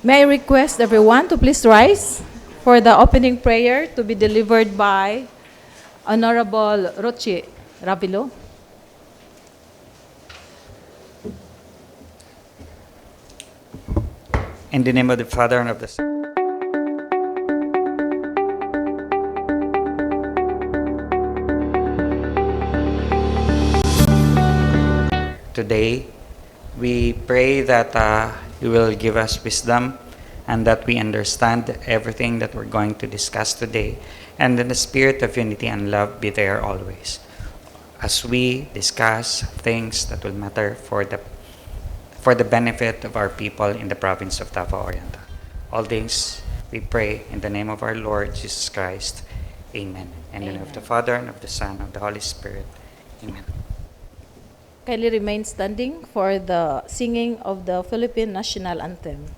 May I request everyone to please rise for the opening prayer to be delivered by Honorable Rochi Ravilo. In the name of the Father, and of the Son. Today, we pray that you will give us wisdom and that we understand everything that we're going to discuss today, and in the spirit of unity and love be there always as we discuss things that will matter for the benefit of our people in the province of Davao Oriental. All things we pray in the name of our Lord Jesus Christ. Amen. And in the name of the Father, and of the Son, and of the Holy Spirit. Amen. Kindly remain standing for the singing of the Philippine National Anthem.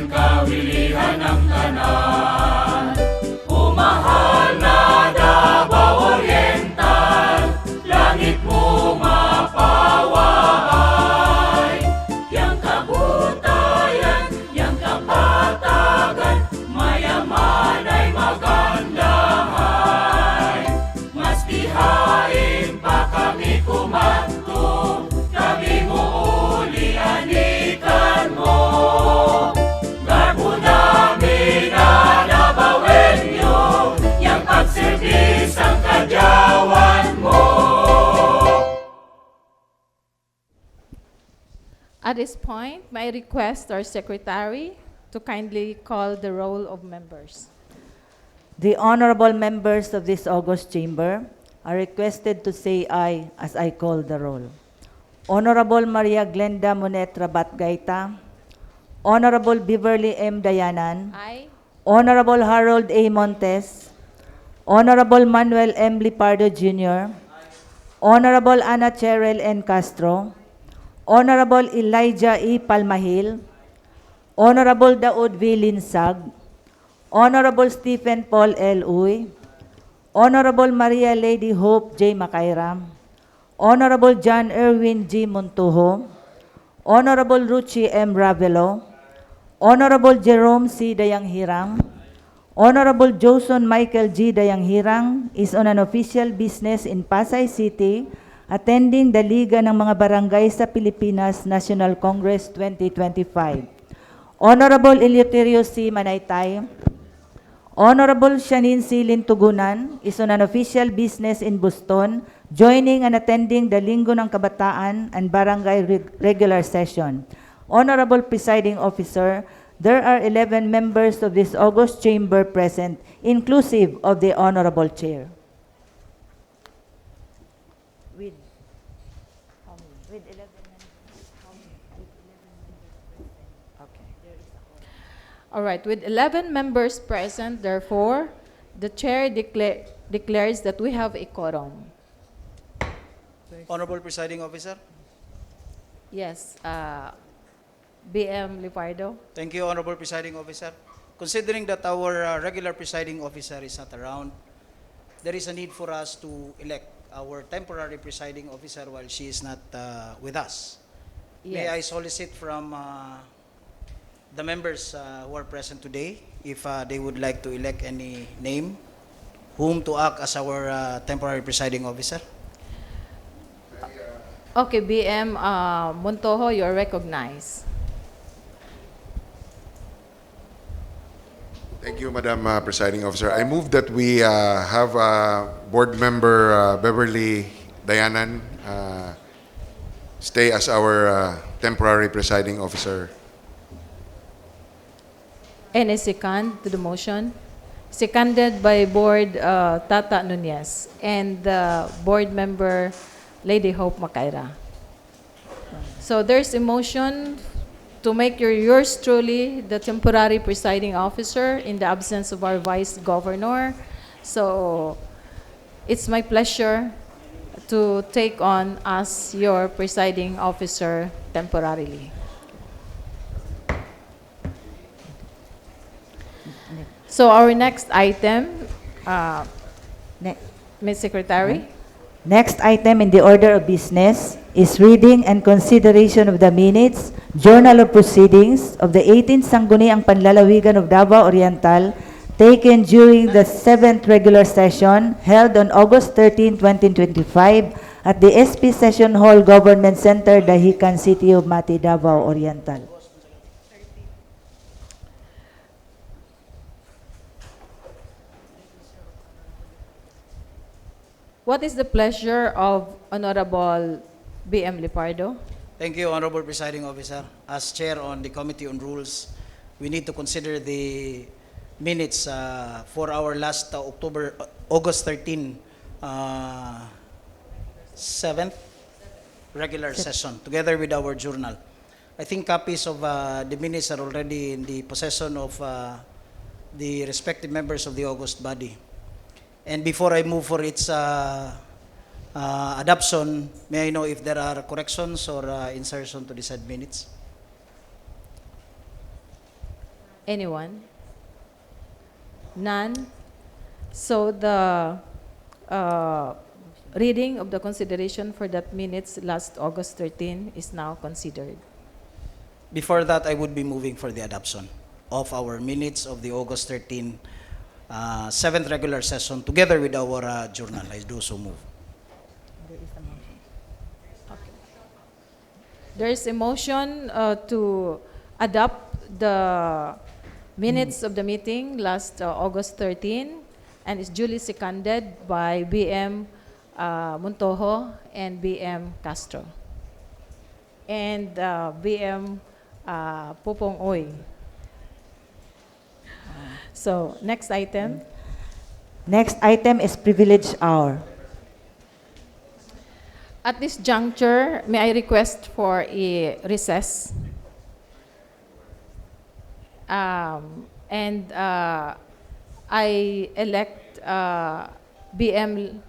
Kawilihan ng tanan, o mahal na Davao Oriental, langit mo mapaway. Yang kabutayan, yang kapatagan, mayaman ay magandahay. Mas pihain pa kami kumanto, kami mo uli anikan mo. At this point, may I request our secretary to kindly call the roll of members. The honorable members of this august chamber are requested to say aye as I call the roll. Honorable Maria Glenda Monetra Batgaita, Honorable Beverly M. Dayanan, Aye. Honorable Harold A. Montes, Honorable Manuel M. Lipardo Jr., Honorable Ana Cheryl N. Castro, Honorable Elijah E. Palmahil, Honorable Daud V. Linsag, Honorable Stephen Paul L. Uy, Honorable Maria Lady Hope J. Makairam, Honorable John Erwin G. Montuho, Honorable Ruchi M. Ravelo, Honorable Jerome C. Dayanghirang, Honorable Joson Michael G. Dayanghirang is on an official business in Pasay City, attending the Liga ng mga Barangay sa Pilipinas National Congress 2025. Honorable Eleuterio C. Manaytay, Honorable Shanin C. Lintugunan is on an official business in Boston, joining and attending the Linggo ng Kabataan and Barangay Regular Session. Honorable Presiding Officer, there are 11 members of this august chamber present, inclusive of the Honorable Chair. All right, with 11 members present, therefore, the chair declares that we have a quorum. Honorable Presiding Officer. Yes, BM Lipardo. Thank you, Honorable Presiding Officer. Considering that our regular presiding officer is not around, there is a need for us to elect our temporary presiding officer while she is not with us. May I Yes. solicit from the members who are present today if they would like to elect any name, whom to act as our temporary presiding officer? Okay, BM Montojo, you are recognized. Thank you, Madam Presiding Officer. I move that we have Board Member Beverly Dayanan stay as our temporary presiding officer. Any second to the motion? Seconded by Board Tata Nunez and Board Member Lady Hope Makaira. So there's a motion to make yours truly the temporary presiding officer in the absence of our Vice Governor. So it's my pleasure to take on as your presiding officer temporarily. So our next item, Ne- Ms. Secretary. Next item in the order of business is reading and consideration of the minutes, Journal of Proceedings of the 18th Sangguniang Panlalawigan of Davao Oriental taken during the 7th regular session held on August 13, 2025 at the SP Session Hall Government Center, Dahican City of Mati, Davao Oriental. What is the pleasure of Honorable BM Lipardo? Thank you, Honorable Presiding Officer. As Chair on the Committee on Rules, we need to consider the minutes for our last August 13, 7th regular session, together with our journal. I think copies of the minutes are already in the possession of the respective members of the August body. And before I move for its adoption, may I know if there are corrections or insertion to the said minutes? Anyone? None? So the reading of the consideration for that minutes last August 13 is now considered. Before that, I would be moving for the adoption of our minutes of the August 13, 7th regular session, together with our journal. I do so move. There is a motion to adopt the minutes of the meeting last August 13 and is duly seconded by BM Montojo and BM Castro and BM Pupong Oy. So, next item. Next item is privilege hour. At this juncture, may I request for a recess? And I elect BM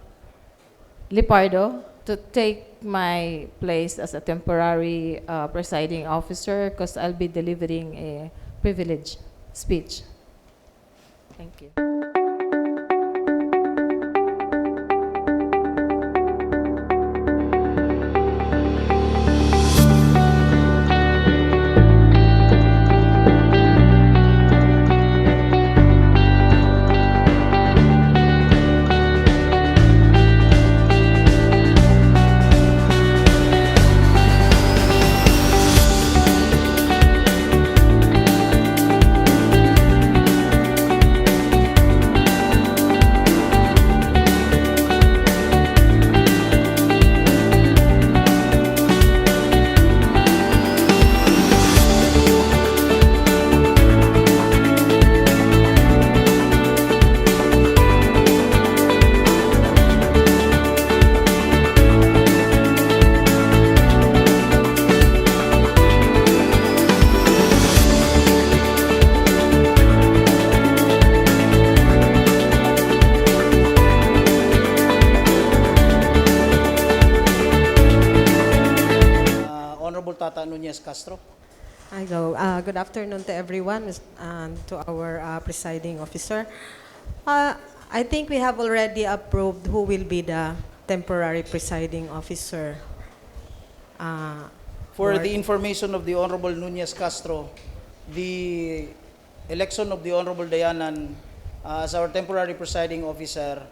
Lipardo to take my place as a temporary presiding officer because I'll be delivering a privilege speech. Thank you. Nunez Castro. I go. Good afternoon to everyone and to our presiding officer. I think we have already approved who will be the temporary presiding officer. For Board. the information of the Honorable Nunez Castro, the election of the Honorable Dayanan as our temporary presiding officer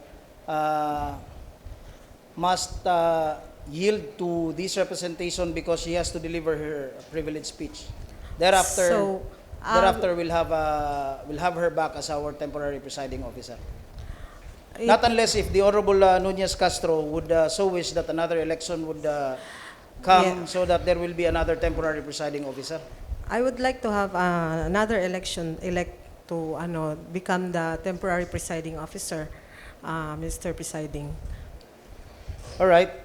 must yield to this representation because she has to deliver her privilege speech. Thereafter, So, we'll have her back as our temporary presiding officer. it- Not unless if the Honorable Nunez Castro would so wish that another election would come Yeah. so that there will be another temporary presiding officer. I would like to have another election elect to become the temporary presiding officer, Mr. Presiding. All right.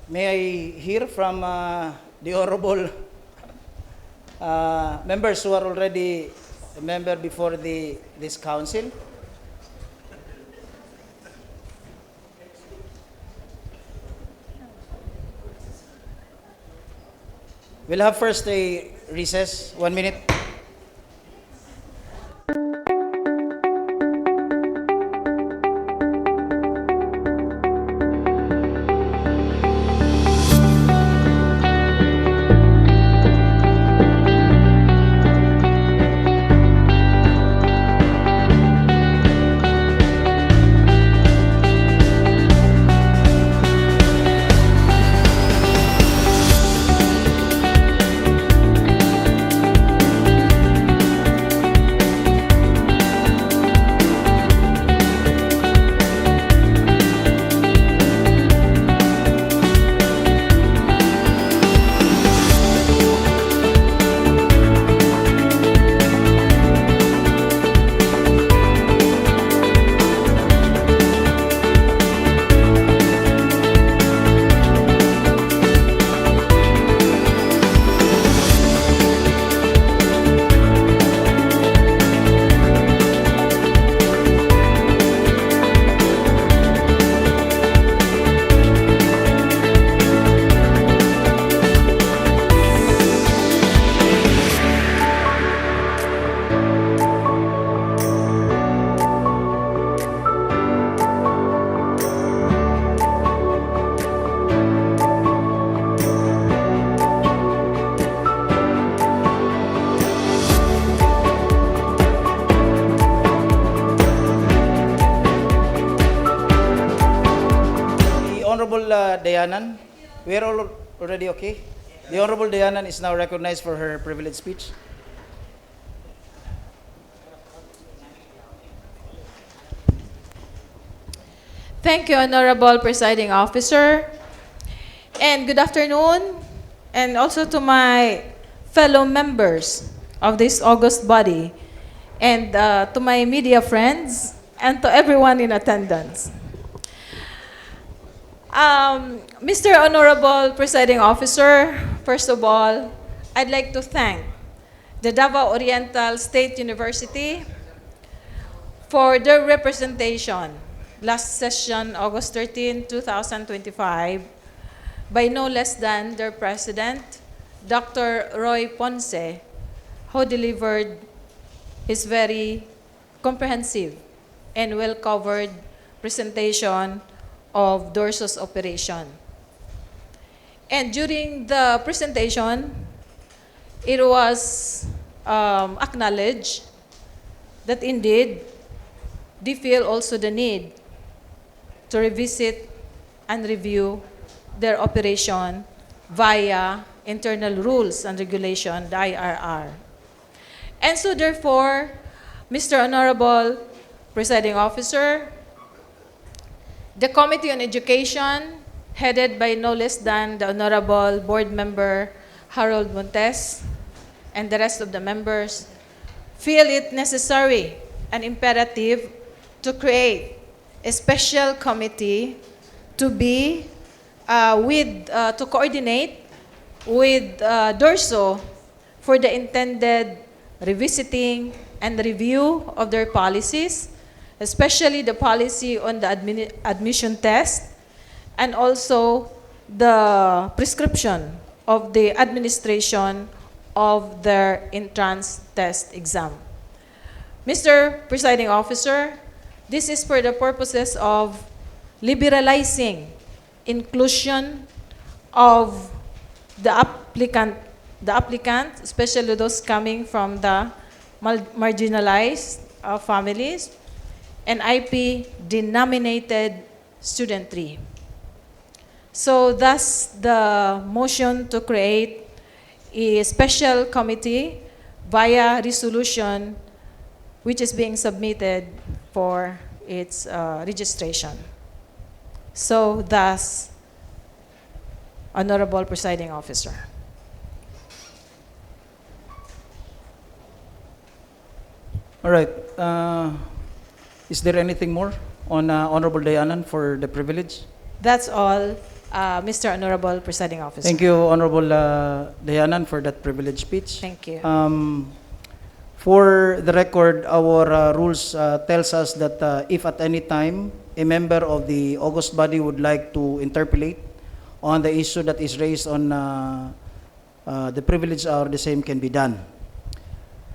May I hear from the Honorable members who are already a member before this council? We'll have first a recess, 1 minute. Honorable Dayanan, we are all already okay? The Honorable Dayanan is now recognized for her privilege speech. Thank you, Honorable Presiding Officer. And good afternoon, and also to my fellow members of this august body, and to my media friends, and to everyone in attendance. Mr. Honorable Presiding Officer, first of all, I'd like to thank the Davao Oriental State University for their representation last session, August 13, 2025, by no less than their president, Dr. Roy Ponce, who delivered his very comprehensive and well-covered presentation of Dorso's operation. And during the presentation, it was acknowledged that indeed they feel also the need to revisit and review their operation via internal rules and regulation, the IRR. And so therefore, Mr. Honorable Presiding Officer, the Committee on Education, headed by no less than the Honorable Board Member Harold Montes and the rest of the members, feel it necessary and imperative to create a special committee to be to coordinate with Dorso for the intended revisiting and review of their policies, especially the policy on the admission test and also the prescription of the administration of their entrance test exam. Mr. Presiding Officer, this is for the purposes of liberalizing inclusion of the applicant, especially those coming from the marginalized families and IP denominated studentry. So thus the motion to create a special committee via resolution which is being submitted for its registration. So thus, Honorable Presiding Officer. All right. Is there anything more on Honorable Dayanan for the privilege? That's all, Mr. Honorable Presiding Officer. Thank you, Honorable Dayanan, for that privilege speech. Thank you. For the record, our rules tells us that if at any time a member of the August body would like to interpolate on the issue that is raised on the privilege hour, the same can be done.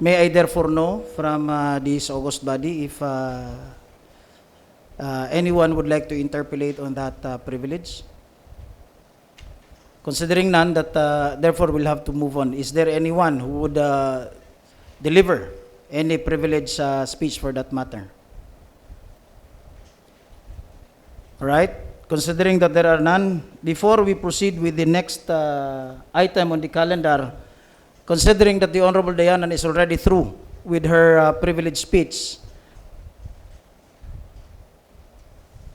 May I therefore know from this August body if anyone would like to interpolate on that privilege? Considering none, that therefore we'll have to move on. Is there anyone who would deliver any privilege speech for that matter? All right. Considering that there are none, before we proceed with the next item on the calendar, considering that the Honorable Dayanan is already through with her privilege speech,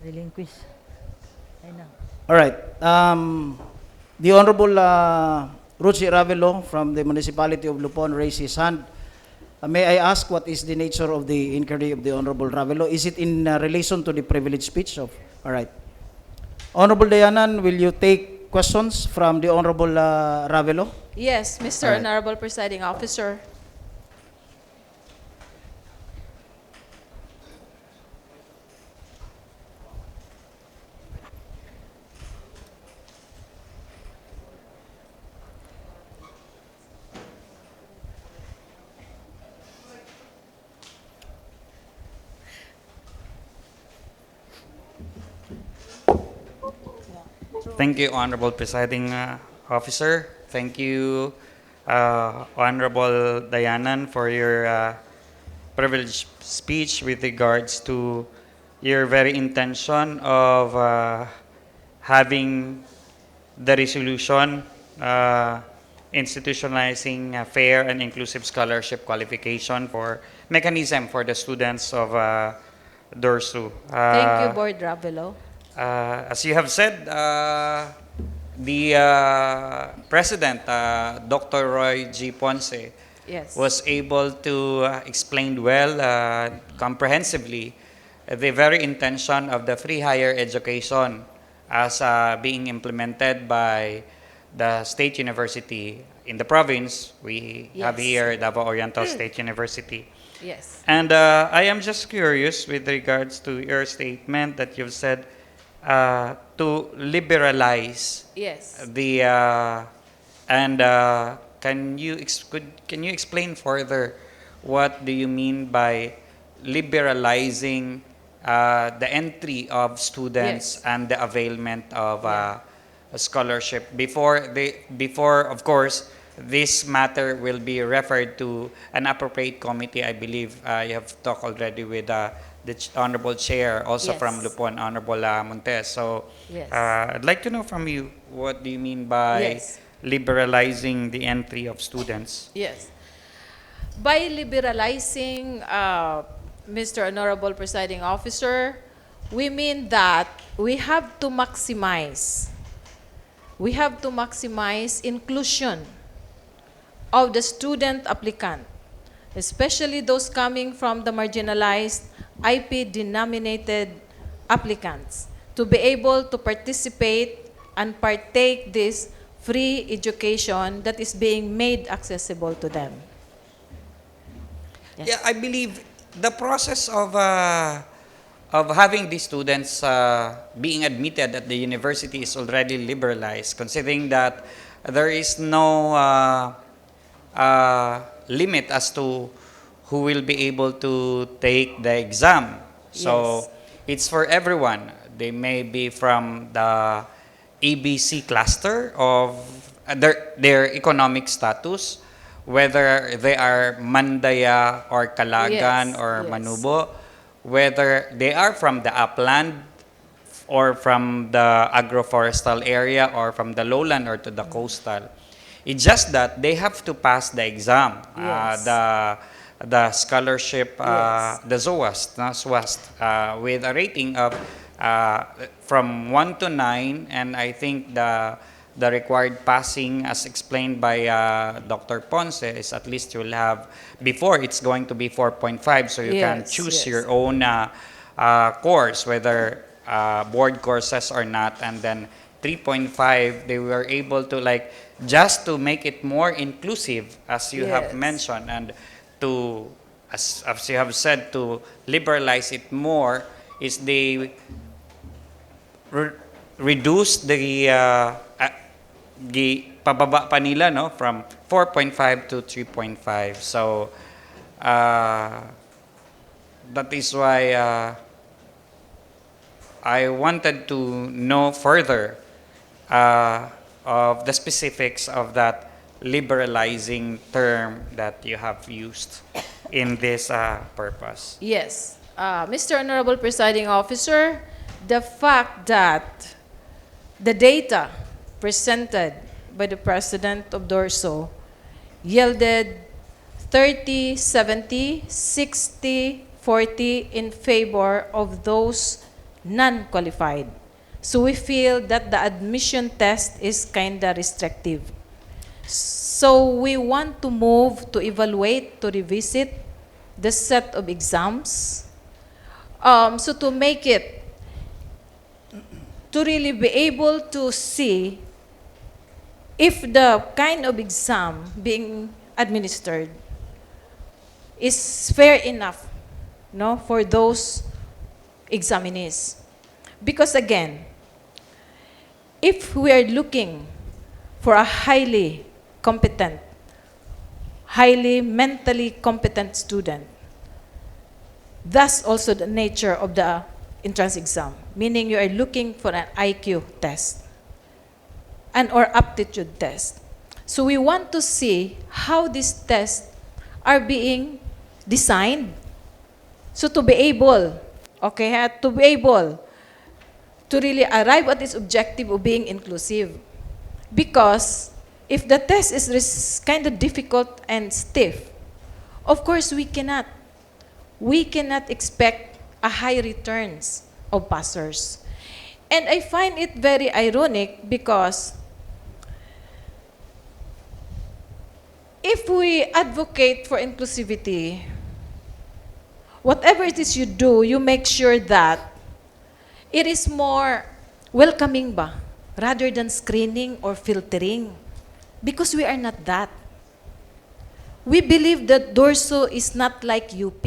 Relinquish. Ayun na. all right. The Honorable Ruchi Ravelo from the Municipality of Lupon raised his hand. May I ask what is the nature of the inquiry of the Honorable Ravelo? Is it in relation to the privilege speech? All right. Honorable Dayanan, will you take questions from the Honorable Ravelo? Yes, Mr. All right. Honorable Presiding Officer. Thank you, Honorable Presiding Officer. Thank you, Honorable Dayanan, for your privileged speech with regards to your very intention of having the resolution institutionalizing a fair and inclusive scholarship qualification for mechanism for the students of DORSU. Thank you, Board Ravelo. As you have said, the President, Dr. Roy G. Ponce, Yes. was able to explain well, comprehensively, the very intention of the free higher education as being implemented by the state university in the province. We have Yes. here Davao Oriental State University. Yes. And I am just curious with regards to your statement that you've said to liberalize Yes. the and can you explain further what do you mean by liberalizing the entry of students Yes. and the availment of a scholarship before of course this matter will be referred to an appropriate committee. I believe you have talked already with the Honorable Chair, also Yes. from Lupon, Honorable Montes. So Yes. I'd like to know from you, what do you mean by Yes. liberalizing the entry of students? Yes. By liberalizing, Mr. Honorable Presiding Officer, we mean that we have to maximize inclusion of the student applicant, especially those coming from the marginalized IP-denominated applicants, to be able to participate and partake this free education that is being made accessible to them. Yes. Yeah, I believe the process of having these students being admitted at the university is already liberalized, considering that there is no limit as to who will be able to take the exam. So it's for everyone. They may be from the ABC cluster of their economic status, whether they are Mandaya or Calagan Yes, or yes. Manubo, whether they are from the upland or from the agroforestal area or from the lowland or to the coastal. It's just that they have to pass the exam, Yes. the scholarship, Yes. the ZOAST, SWAST, with a rating of from 1 to 9, and I think the required passing, as explained by Dr. Ponce, is at least you'll have, before it's going to be 4.5, so you can Yes, choose yes. your own course, whether board courses or not, and then 3.5, they were able to, like, just to make it more inclusive, as you have Yes. mentioned, and to, as you have said, to liberalize it more, is they reduce the pababa pa nila, no, from 4.5 to 3.5. So that is why I wanted to know further of the specifics of that liberalizing term that you have used in this purpose. Yes. Mr. Honorable Presiding Officer, the fact that the data presented by the President of DORSO yielded 30, 70, 60, 40 in favor of those non-qualified. So we feel that the admission test is kind of restrictive. So we want to move to evaluate, to revisit the set of exams. So to make it, to really be able to see if the kind of exam being administered is fair enough, no, for those examinees. Because again, if we are looking for a highly competent, highly mentally competent student, that's also the nature of the entrance exam, meaning you are looking for an IQ test and or aptitude test. So we want to see how these tests are being designed. So to be able, okay, to be able to really arrive at this objective of being inclusive. Because if the test is kind of difficult and stiff, of course we cannot expect a high returns of passers. And I find it very ironic because if we advocate for inclusivity, whatever it is you do, you make sure that it is more welcoming ba, rather than screening or filtering. Because we are not that. We believe that DORSO is not like UP.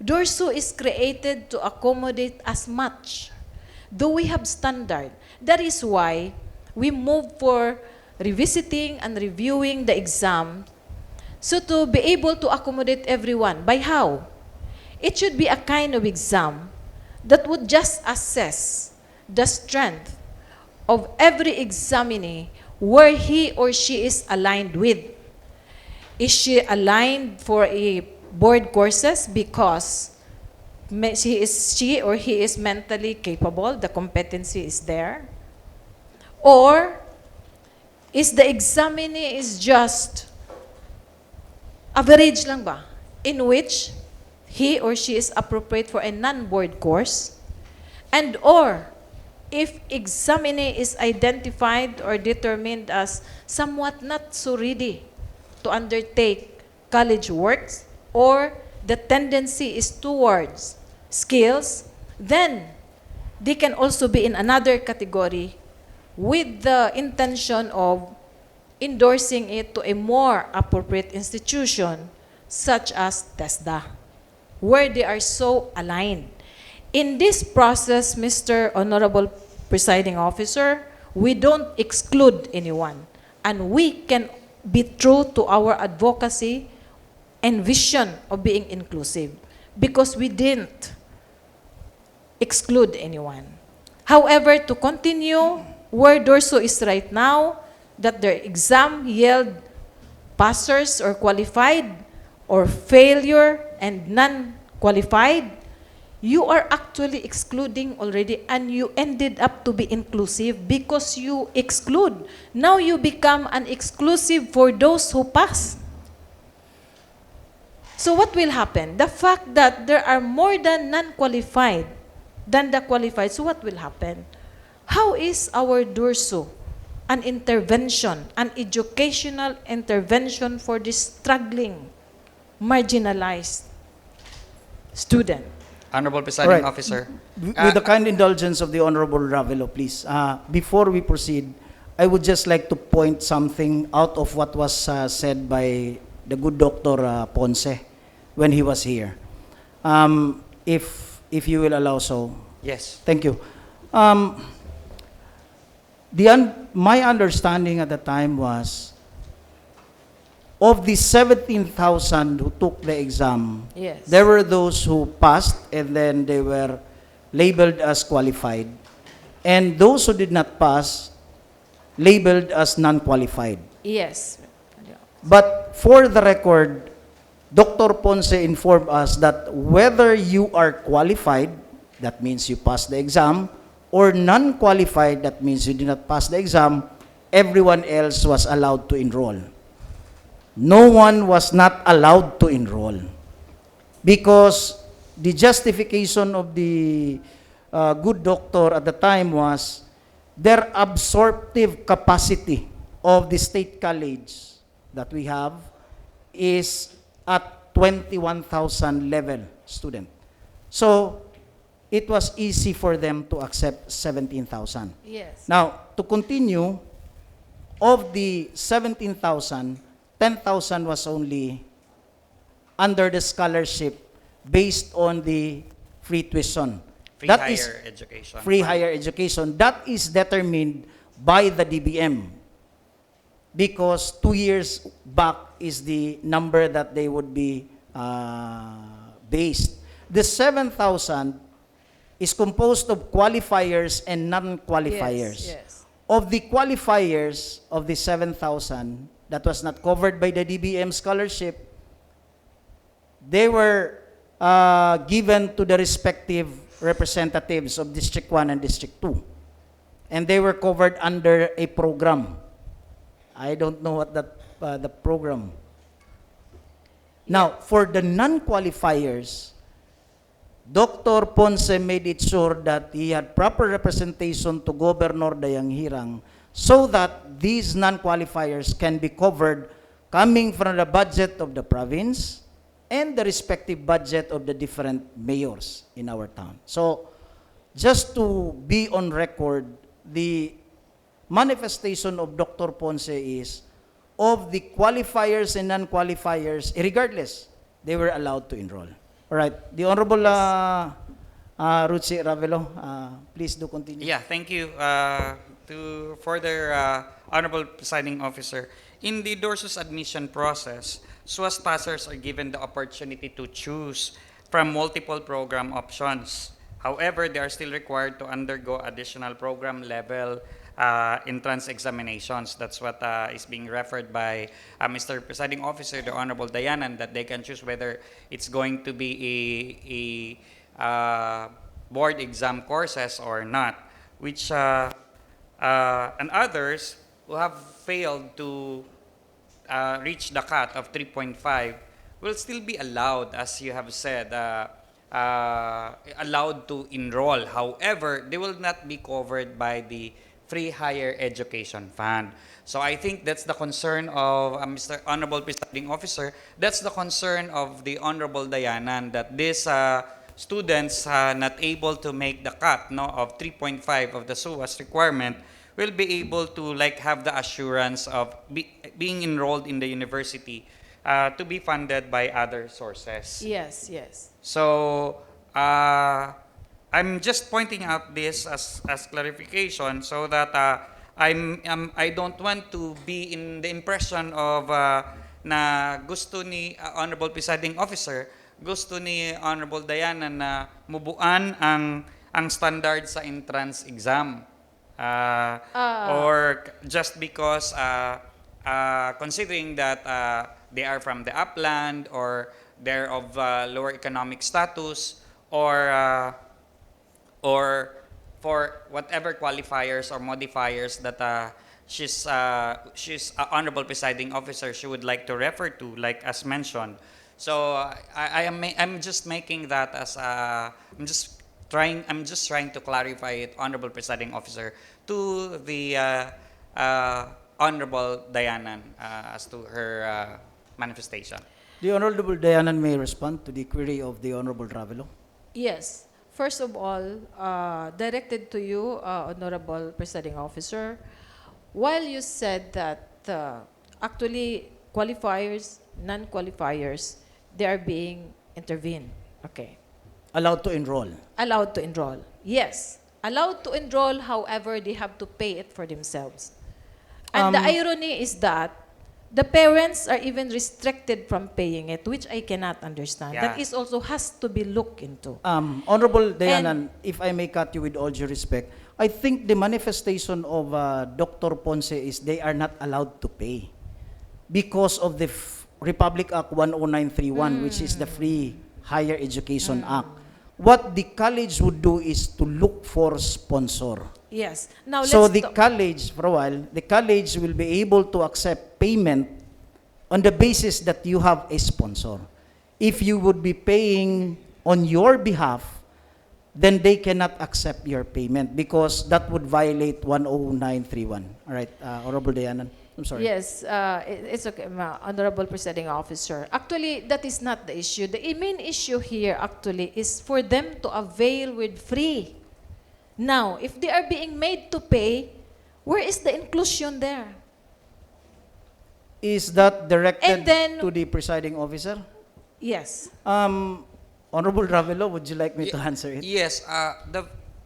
DORSO is created to accommodate as much. Though we have standard. That is why we move for revisiting and reviewing the exam, so to be able to accommodate everyone. By how? It should be a kind of exam that would just assess the strength of every examinee where he or she is aligned with. Is she aligned for a board courses because she or he is mentally capable, the competency is there? Or is the examinee is just average lang ba, in which he or she is appropriate for a non-board course? And or if examinee is identified or determined as somewhat not so ready to undertake college works, or the tendency is towards skills, then they can also be in another category with the intention of endorsing it to a more appropriate institution such as TESDA, where they are so aligned. In this process, Mr. Honorable Presiding Officer, We don't exclude anyone. And we can be true to our advocacy and vision of being inclusive because we didn't exclude anyone. However, to continue where Dorso is right now, that their exam yield passers or qualified or failure and non-qualified, you are actually excluding already and you ended up to be inclusive because you exclude. Now you become an exclusive for those who pass. So what will happen? The fact that there are more than non-qualified than the qualified, so what will happen? How is our Dorso an intervention, an educational intervention for this struggling, marginalized student? Honorable Presiding Alright. Officer. With the kind indulgence of the Honorable Ravelo, please. Before we proceed, I would just like to point something out of what was said by the good Dr. Ponce when he was here. If you will allow so. Yes. Thank you. My understanding at the time was, of the 17,000 who took the exam, Yes. there were those who passed and then they were labeled as qualified. And those who did not pass, labeled as non-qualified. Yes. But for the record, Dr. Ponce informed us that whether you are qualified, that means you passed the exam, or non-qualified, that means you did not pass the exam, everyone else was allowed to enroll. No one was not allowed to enroll because the justification of the good doctor at the time was their absorptive capacity of the state college that we have is at 21,000 level student. So it was easy for them to accept 17,000. Yes. Now, to continue, of the 17,000, 10,000 was only under the scholarship based on the free tuition. Free That is higher education. free higher education. That is determined by the DBM because 2 years back is the number that they would be based. The 7,000 is composed of qualifiers and non-qualifiers. Yes, yes. Of the qualifiers of the 7,000 that was not covered by the DBM scholarship, they were given to the respective representatives of District 1 and District 2. And they were covered under a program. I don't know what the program. Now, for the non-qualifiers, Dr. Ponce made it sure that he had proper representation to Governor Dayang-Hirang so that these non-qualifiers can be covered coming from the budget of the province and the respective budget of the different mayors in our town. So, just to be on record, the manifestation of Dr. Ponce is of the qualifiers and non-qualifiers, regardless, they were allowed to enroll. All right. The Honorable Ruchi Ravelo, please do continue. Yeah, thank you. To further, Honorable Presiding Officer, in the Dorso's admission process, SWAS passers are given the opportunity to choose from multiple program options. However, they are still required to undergo additional program level entrance examinations. That's what is being referred by Mr. Presiding Officer, the Honorable Dayanan, that they can choose whether it's going to be a board exam courses or not, which and others who have failed to reach the cut of 3.5 will still be allowed, as you have said, allowed to enroll. However, they will not be covered by the Free Higher Education Fund. So I think that's the concern of Mr. Honorable Presiding Officer. That's the concern of the Honorable Dayanan, that these students not able to make the cut of 3.5 of the SUAS requirement will be able to have the assurance of being enrolled in the university to be funded by other sources. Yes, yes. So I'm just pointing out this as clarification so that I don't want to be in the impression of na gusto ni Honorable Presiding Officer, gusto ni Honorable Diana na mubuan ang standard sa entrance exam. Or just because considering that they are from the upland or they're of lower economic status or for whatever qualifiers or modifiers that she's honorable presiding officer she would like to refer to, like as mentioned. So I'm just making that as I'm just trying to clarify it, honorable presiding officer, to the honorable Diana as to her manifestation. The Honorable Diana may respond to the query of the Honorable Ravelo. Yes. First of all, directed to you, Honorable Presiding Officer, while you said that actually qualifiers, non-qualifiers, they are being intervened. Okay. Allowed to enroll. Allowed to enroll. Yes. Allowed to enroll, however, they have to pay it for themselves. And the irony is that the parents are even restricted from paying it, which I cannot understand. Yeah. That is also has to be looked into. Honorable Diana, if I may cut you with all due respect, I think the manifestation of Dr. Ponce is they are not allowed to pay because of the Republic Act 10931, which is the Free Higher Education Act. What the college would do is to look for sponsor. Yes. Now So let's the college, for a while, the college will be able to accept payment on the basis that you have a sponsor. If you would be paying on your behalf, then they cannot accept your payment because that would violate 10931. All right, Honorable Diana, I'm sorry. Yes, it's okay, Honorable Presiding Officer. Actually, that is not the issue. The main issue here actually is for them to avail with free. Now, if they are being made to pay, where is the inclusion there? Is that directed And then- to the presiding officer? Yes. Honorable Ravelo, would you like me to answer it? Yes,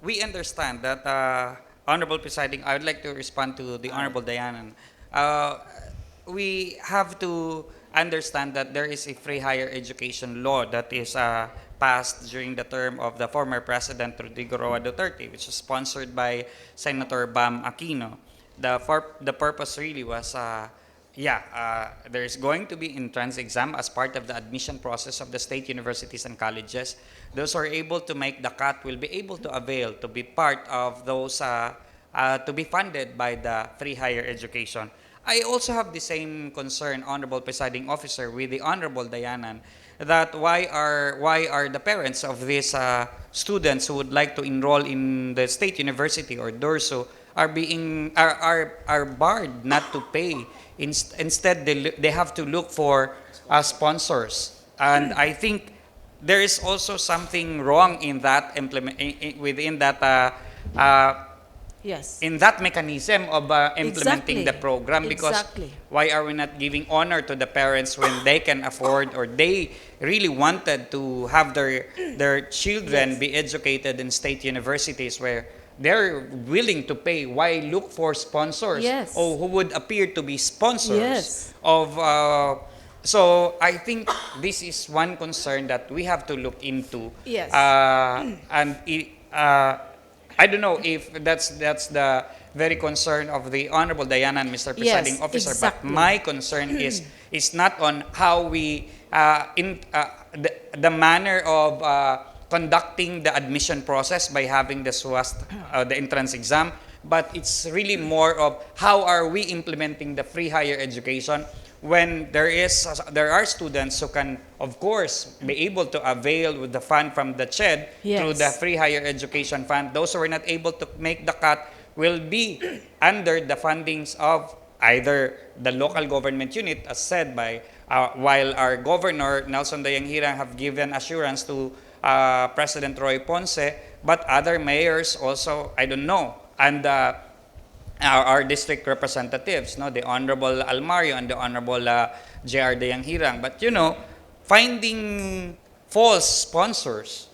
we understand that, Honorable Presiding, I would like to respond to the Honorable Diana. We have to understand that there is a free higher education law that is passed during the term of the former President Rodrigo Roa Duterte, which was sponsored by Senator Bam Aquino. The purpose really was there is going to be entrance exam as part of the admission process of the state universities and colleges. Those who are able to make the cut will be able to avail to be part of those to be funded by the free higher education. I also have the same concern, Honorable Presiding Officer, with the Honorable Diana, that why are the parents of these students who would like to enroll in the state university or DORSO are barred not to pay. Instead, they have to look for sponsors. And I think there is also something wrong in that within that Yes. in that mechanism of implementing Exactly. the program, because Exactly. why are we not giving honor to the parents when they can afford or they really wanted to have their children Yes. be educated in state universities where they're willing to pay? Why look for sponsors Yes. or who would appear to be sponsors Yes. of so I think this is one concern that we have to look into. Yes. I don't know if that's the very concern of the Honorable Diana and Mr. Presiding Yes, Officer, exactly. but my concern is not on how we the manner of conducting the admission process by having the the entrance exam, but it's really more of how are we implementing the free higher education when there are students who can, of course, be able to avail with the fund from the CHED through the Yes. free higher education fund. Those who are not able to make the cut will be under the fundings of either the local government unit, as said by while our governor Nelson Dayanghirang have given assurance to President Roy Ponce, but other mayors also, I don't know, and our district representatives, no, the Honorable Almario and the Honorable J.R. Dayanghirang. But finding false sponsors.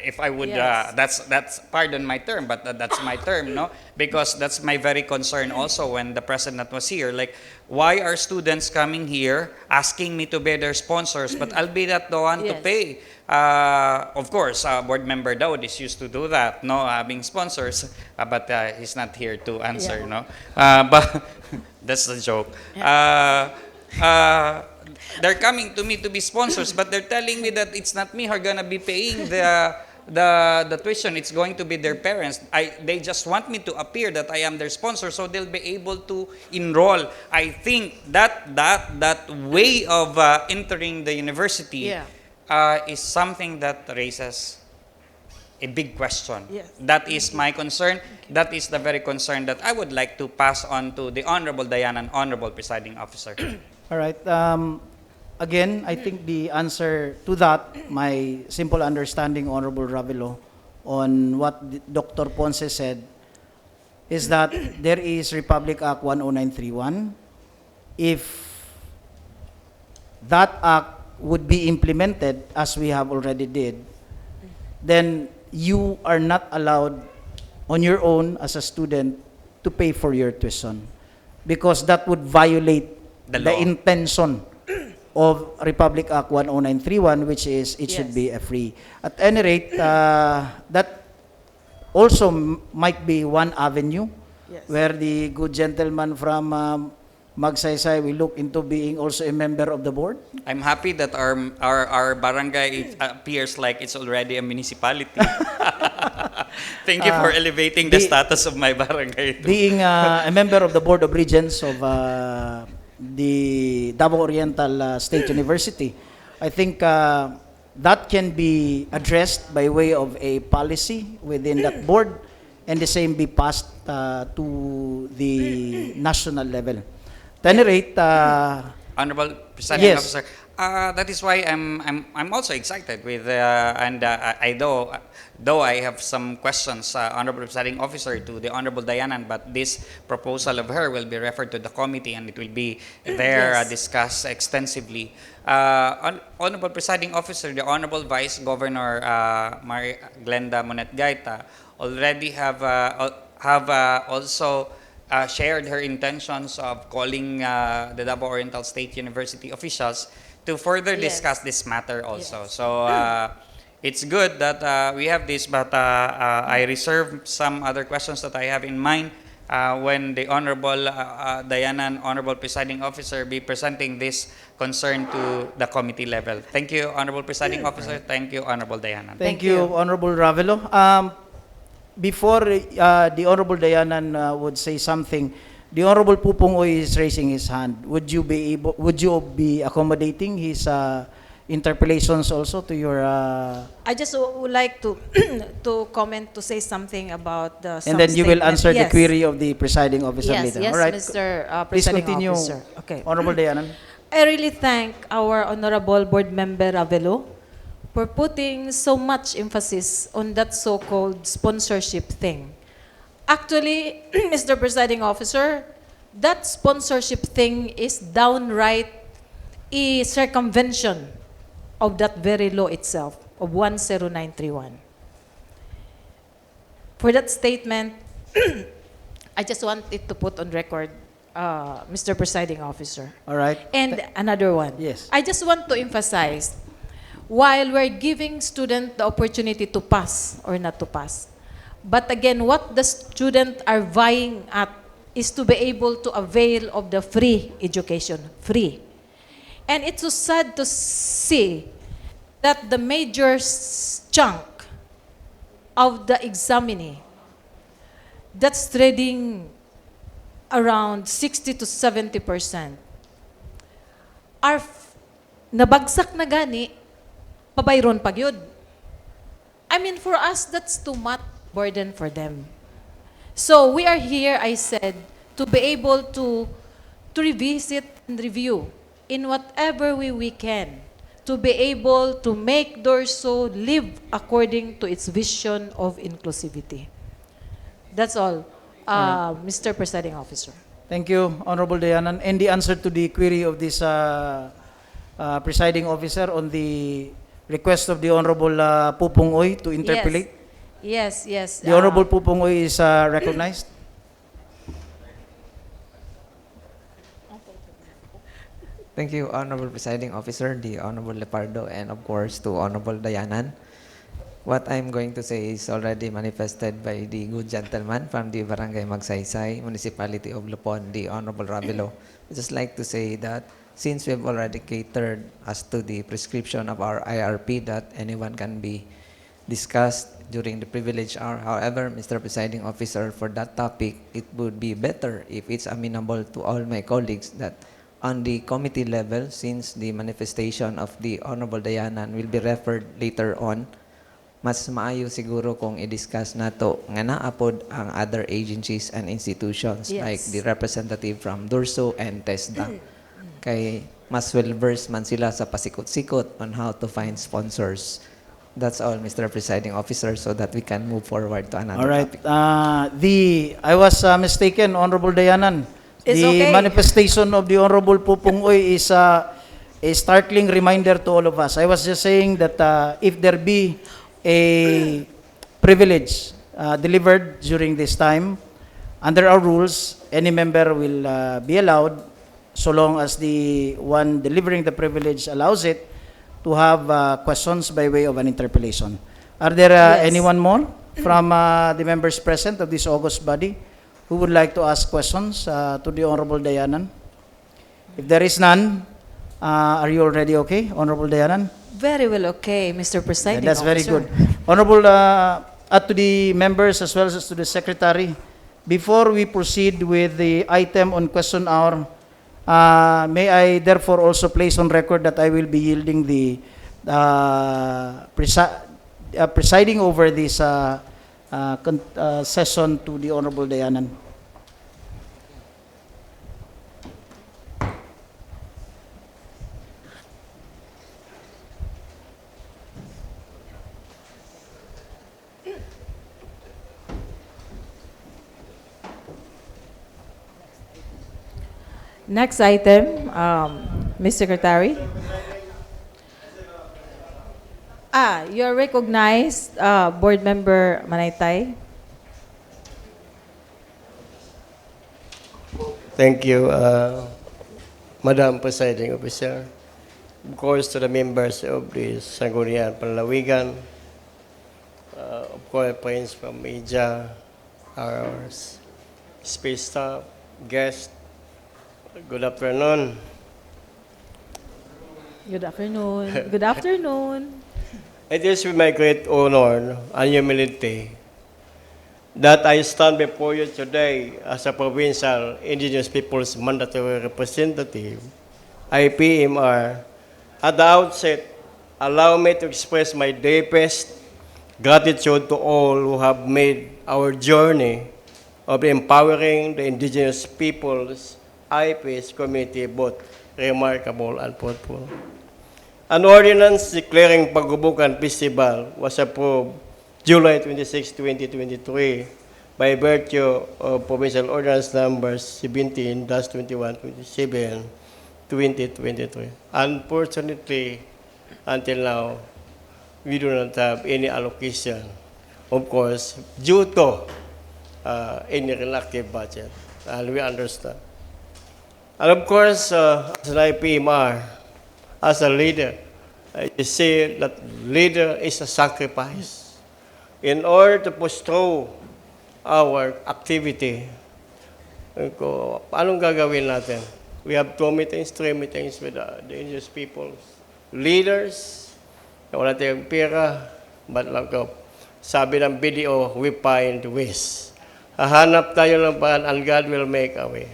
If I would, Yes. that's pardon my term, but that's my term, no? Because that's my very concern also when the president was here. Like, why are students coming here asking me to be their sponsors, but I'll be not the one to Yes. pay? Of course, Board Member Daud is used to do that, no, having sponsors, but he's not here to answer, Yeah. no? But that's a joke. They're coming to me to be sponsors, but they're telling me that it's not me who are gonna be paying the tuition. It's going to be their parents. They just want me to appear that I am their sponsor, so they'll be able to enroll. I think that way of entering the university Yeah. is something that raises a big question. Yes. That is my concern. That is the very concern that I would like to pass on to the Honorable Diana and Honorable Presiding Officer. All right. Again, I think the answer to that, my simple understanding, Honorable Ravelo, on what Dr. Ponce said, is that there is Republic Act 10931. If that act would be implemented, as we have already did, then you are not allowed on your own as a student to pay for your tuition, because that would violate The the law. intention of Republic Act 10931, which is it should Yes. be a free. At any rate, that also might be one avenue Yes. where the good gentleman from Magsaysay will look into being also a member of the board. I'm happy that our barangay appears like it's already a municipality. Thank you for elevating the status of my barangay. too. Being a member of the Board of Regents of the Davao Oriental State University, I think that can be addressed by way of a policy within that board, and the same be passed to the national level. At any rate, Honorable Presiding Yes. Officer, that is why I'm also excited with I though I have some questions, Honorable Presiding Officer, to the Honorable Diana, but this proposal of her will be referred to the committee and it will be there Yes. discussed extensively. Honorable Presiding Officer, the Honorable Vice Governor Maria Glenda Monet Gaita already have also shared her intentions of calling the Davao Oriental State University officials to further Yes. discuss this matter also. Yes. So it's good that we have this, but I reserve some other questions that I have in mind when the Honorable Diana and Honorable Presiding Officer be presenting this concern to the committee level. Thank you, Honorable Presiding Officer. Thank you, Honorable Diana. thank Thank you, you. Honorable Ravelo. Before the Honorable Dayanan would say something, the Honorable Pupungoy is raising his hand. Would you be accommodating his interpellations also to your I just would like to to comment, to say something about the and then you will statement. answer the Yes. query of the presiding officer Yes, later. yes, All right. Mr. Please Presiding continue, Officer. Okay. Honorable Dayanan. I really thank our Honorable Board Member Ravelo for putting so much emphasis on that so-called sponsorship thing. Actually, Mr. Presiding Officer, that sponsorship thing is downright a circumvention of that very law itself, of 10931. For that statement, I just wanted to put on record, Mr. Presiding Officer. All right. And another one. Yes. I just want to emphasize, while we're giving student the opportunity to pass or not to pass, but again, what the student are vying at is to be able to avail of the free education, free. And it's so sad to see that the major chunk of the examinee, that's trading around 60 to 70%, are nabagsak na gani, pabayron pag yun. I mean, for us, that's too much burden for them. So we are here, I said, to be able to revisit and review in whatever way we can, to be able to make Dorso live according to its vision of inclusivity. That's all, Mr. Presiding Officer. Thank you, Honorable Dayanan. And the answer to the query of this presiding officer on the request of the Honorable Pupong Oy to interpolate. Yes, yes. The Honorable Pupong Oy is recognized. Thank you, Honorable Presiding Officer, the Honorable Lepardo, and of course to Honorable Dayanan. What I'm going to say is already manifested by the good gentleman from the Barangay Magsaysay, Municipality of Lupon, the Honorable Ravelo. I'd just like to say that since we've already catered as to the prescription of our IRP that anyone can be discussed during the privilege hour. However, Mr. Presiding Officer, for that topic, it would be better if it's amenable to all my colleagues that on the committee level, since the manifestation of the Honorable Dayanan will be referred later on, mas maayo siguro kung i-discuss nato nga naapod ang other agencies and institutions Yes. like the representative from DURSO and TESDA. Kay mas well-versed man sila sa pasikot-sikot on how to find sponsors. That's all, Mr. Presiding Officer, so that we can move forward to another All right. topic. I was mistaken, Honorable Dayanan. It's The okay. manifestation of the Honorable Pupong Oy is a startling reminder to all of us. I was just saying that if there be a privilege delivered during this time, under our rules, any member will be allowed, so long as the one delivering the privilege allows it, to have questions by way of an interpellation. Are there Yes. anyone more from the members present of this august body who would like to ask questions to the Honorable Dayanan? If there is none, are you already okay, Honorable Dayanan? Very well, okay, Mr. Presiding That's very Officer. good. Honorable, to the members as well as to the Secretary, before we proceed with the item on question hour, may I therefore also place on record that I will be yielding the presiding over this session to the Honorable Dayanan. Next item, Ms. Secretary. You're recognized, Board Member Manaytay. Thank you, Madam Presiding Officer. Of course, to the members of the Sangguniang Panlalawigan, of course, friends from media, our space staff, guests, good afternoon. Good afternoon. Good afternoon. It is with my great honor and humility that I stand before you today as a provincial Indigenous Peoples Mandatory Representative, IPMR. At the outset, allow me to express my deepest gratitude to all who have made our journey of empowering the Indigenous Peoples IPS community both remarkable and fruitful. An ordinance declaring Pagbubukan Festival was approved July 26, 2023 by virtue of Provincial Ordinance Number 17-2127, 2023. Unfortunately, until now, we do not have any allocation, of course, due to any reluctant budget, and we understand. And of course, as an IPMR, as a leader, you say that leader is a sacrifice. In order to push through our activity, anong gagawin natin? We have two meetings, three meetings with the indigenous peoples. Leaders, wala tayong pera, but lang ko, sabi ng BDO, we find ways. Hahanap tayo ng paraan and God will make a way.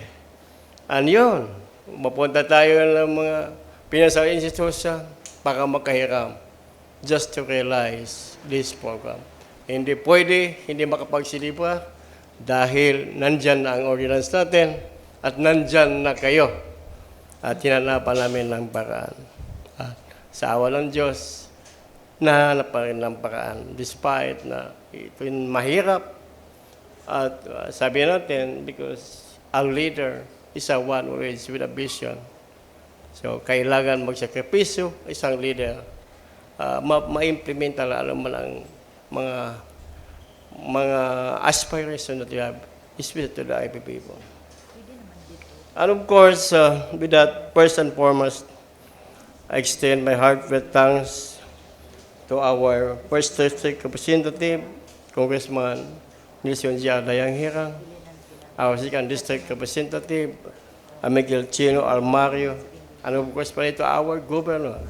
And yun, mapunta tayo ng mga financial institution para makahiram just to realize this program. Hindi pwede, hindi makapagsilibra dahil nandyan na ang ordinance natin at nandyan na kayo. At hinanapan namin ng paraan. At sa awa ng Diyos, nahanap pa rin ng paraan. Despite na ito yung mahirap. At sabi natin, because a leader is a one who is with a vision. So, kailangan magsakripisyo isang leader ma-implement ano man ang mga aspiration that you have, especially to the IP people. And of course, with that, first and foremost, I extend my heartfelt thanks to our first district representative, Congressman Nelson G. Adayang Hirang, our second district representative, Miguel Chino Almario, and of course, to our governor,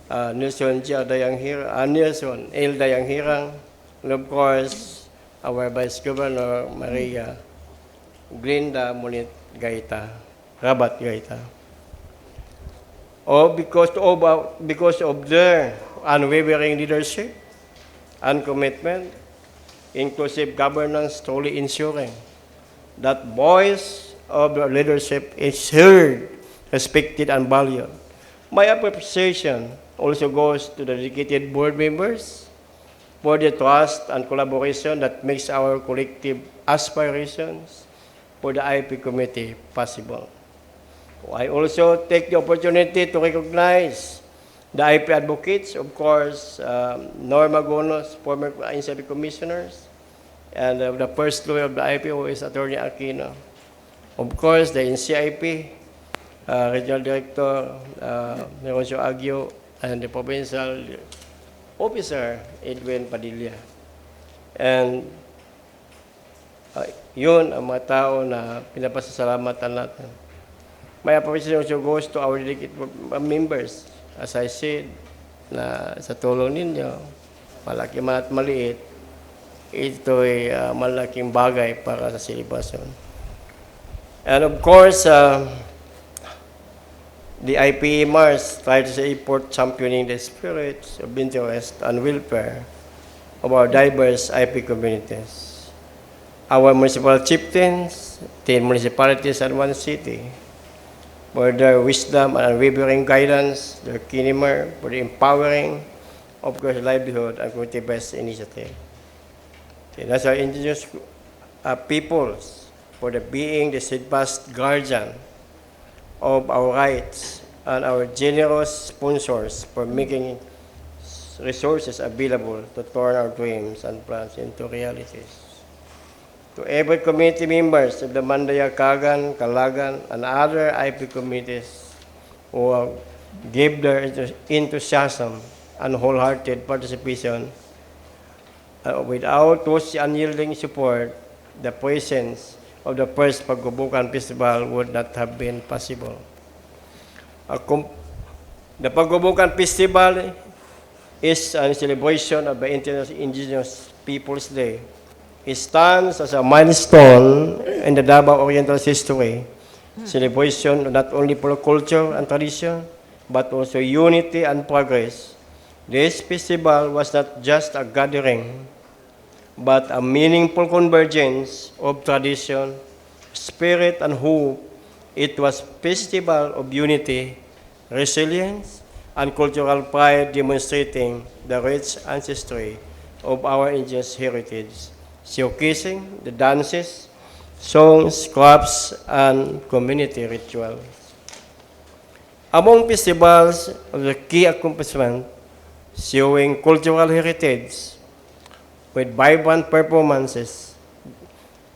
Nelson G. Adayang Hirang, Nelson L. Dayang Hirang, and of course, our Vice Governor, Maria Glinda Munit Gaita, Rabat Gaita. Because of their unwavering leadership and commitment, inclusive governance truly ensuring that voice of the leadership is heard, respected, and valued. My appreciation also goes to the dedicated board members for the trust and collaboration that makes our collective aspirations for the IP committee possible. I also take the opportunity to recognize the IP advocates, of course, Norma Gonos, former NCIP commissioners, and the first lawyer of the IP, who is Attorney Aquino. Of course, the NCIP, Regional Director Neroncio Agio, and the Provincial Officer Edwin Padilla. And yun ang mga tao na pinapasasalamatan natin. My appreciation also goes to our dedicated members. As I said, na sa tulong ninyo, malaki man at maliit, ito ay malaking bagay para sa celebration. And of course, the IPMRs try to support championing the spirits of interest and welfare of our diverse IP communities. Our municipal chieftains, 10 municipalities and 1 city, for their wisdom and unwavering guidance, their keener for the empowering of course livelihood and community-based initiative. And as our indigenous peoples, for the being the steadfast guardian of our rights and our generous sponsors for making resources available to turn our dreams and plans into realities. To every community members of the Mandaya, Kagan, Kalagan, and other IP communities who give their enthusiasm and wholehearted participation, without whose unyielding support, the presence of the first Paggubukan Festival would not have been possible. The Paggubukan Festival is a celebration of the International Indigenous Peoples Day. It stands as a milestone in the Davao Oriental history, celebration not only for culture and tradition, but also unity and progress. This festival was not just a gathering, but a meaningful convergence of tradition, spirit, and hope. It was a festival of unity, resilience, and cultural pride, demonstrating the rich ancestry of our indigenous heritage, showcasing the dances, songs, crafts, and community rituals. Among festivals of the key accomplishment, showing cultural heritage with vibrant performances,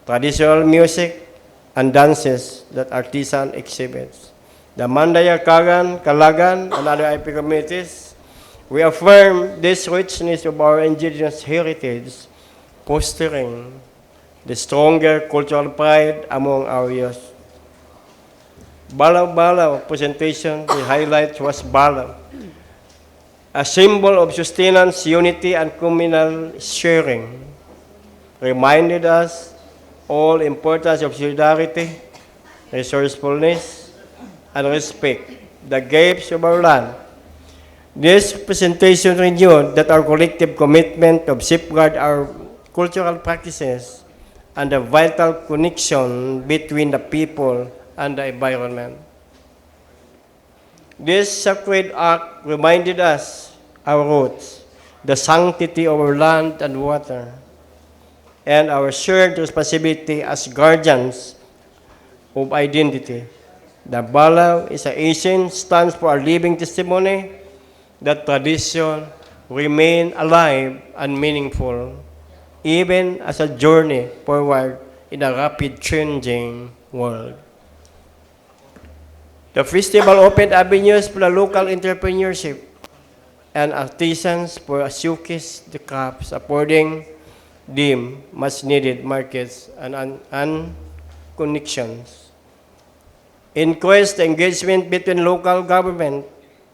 traditional music, and dances that artisan exhibits. The Mandaya, Kagan, Kalagan, and other IP communities, we affirm this richness of our indigenous heritage, fostering the stronger cultural pride among our youth. Balaw-balaw presentation, the highlight was balaw, a symbol of sustenance, unity, and communal sharing, reminded us all importance of solidarity, resourcefulness, and respect, the gifts of our land. This presentation renewed that our collective commitment of safeguard our cultural practices and the vital connection between the people and the environment. This sacred act reminded us our roots, the sanctity of our land and water, and our shared responsibility as guardians of identity. The Balaw is an ancient, stands for a living testimony that tradition remain alive and meaningful, even as a journey forward in a rapid changing world. The festival opened avenues for the local entrepreneurship and artisans for showcase the crafts, affording them much needed markets and connections. Increased engagement between local government,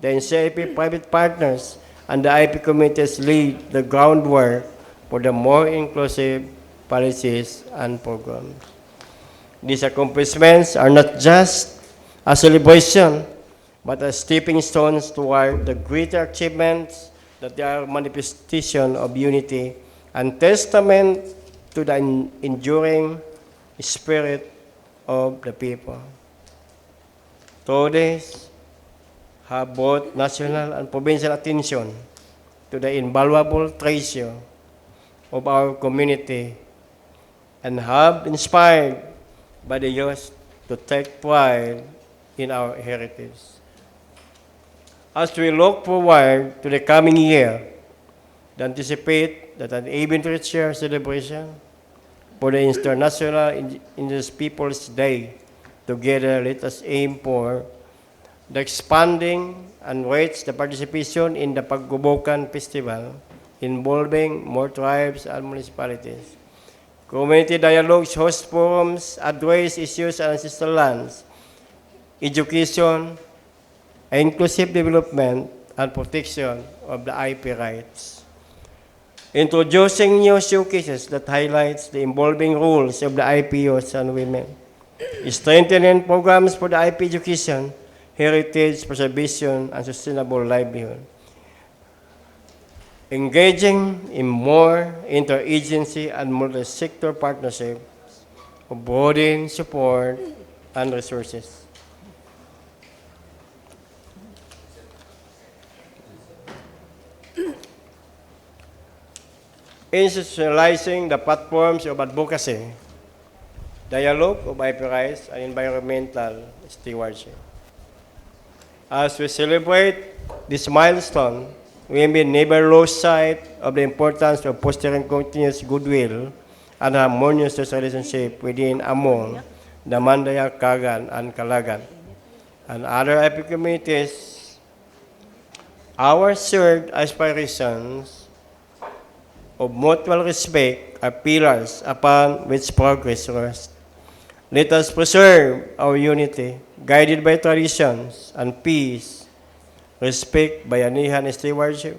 the NCIP private partners, and the IP committees laid the groundwork for the more inclusive policies and programs. These accomplishments are not just a celebration, but as stepping stones toward the greater achievements that they are manifestation of unity and testament to the enduring spirit of the people. Through this, have brought national and provincial attention to the invaluable treasure of our community and have inspired by the youth to take pride in our heritage. As we look forward to the coming year, we anticipate that an even richer celebration for the International Indigenous Peoples Day. Together, let us aim for the expanding and raise the participation in the Paggubukan Festival involving more tribes and municipalities. Community dialogues, host forums, address issues on ancestral lands, education, inclusive development, and protection of the IP rights. Introducing new showcases that highlights the evolving roles of the IP youth and women. Strengthening programs for the IP education, heritage preservation, and sustainable livelihood. Engaging in more interagency and multi-sector partnerships, broadening support and resources. Institutionalizing the platforms of advocacy, dialogue of IP rights, and environmental stewardship. As we celebrate this milestone, we may never lose sight of the importance of fostering continuous goodwill and harmonious social relationship within among the Mandaya, Kagan, and Kalagan, and other IP communities. Our shared aspirations of mutual respect are pillars upon which progress rests. Let us preserve our unity, guided by traditions and peace, respect, bayanihan, stewardship,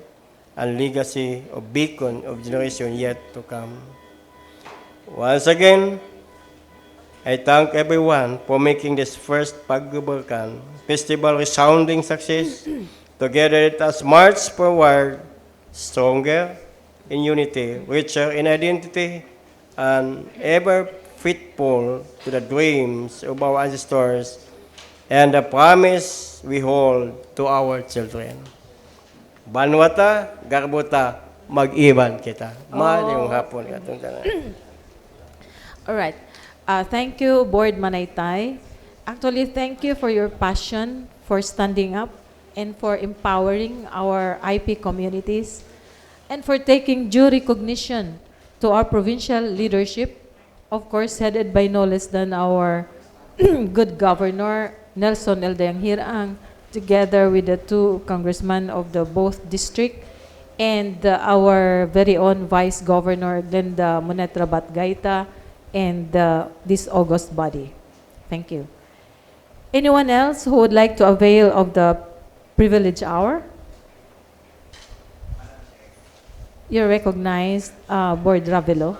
and legacy of beacon of generation yet to come. Once again, I thank everyone for making this first Paggubukan Festival resounding success. Together, let us march forward stronger in unity, richer in identity, and ever faithful to the dreams of our ancestors and the promise we hold to our children. Banwata, garbuta, mag-iban kita. Maayong hapon katong tanan. All right. Thank you, Board Manaytay. Actually, thank you for your passion for standing up and for empowering our IP communities and for taking due recognition to our provincial leadership, of course, headed by no less than our good governor, Nelson Eldayang Hirang, together with the two congressmen of the both district and our very own Vice Governor, Glenda Monetra Batgaita, and this august body. Thank you. Anyone else who would like to avail of the privilege hour? You're recognized, Board Ravelo.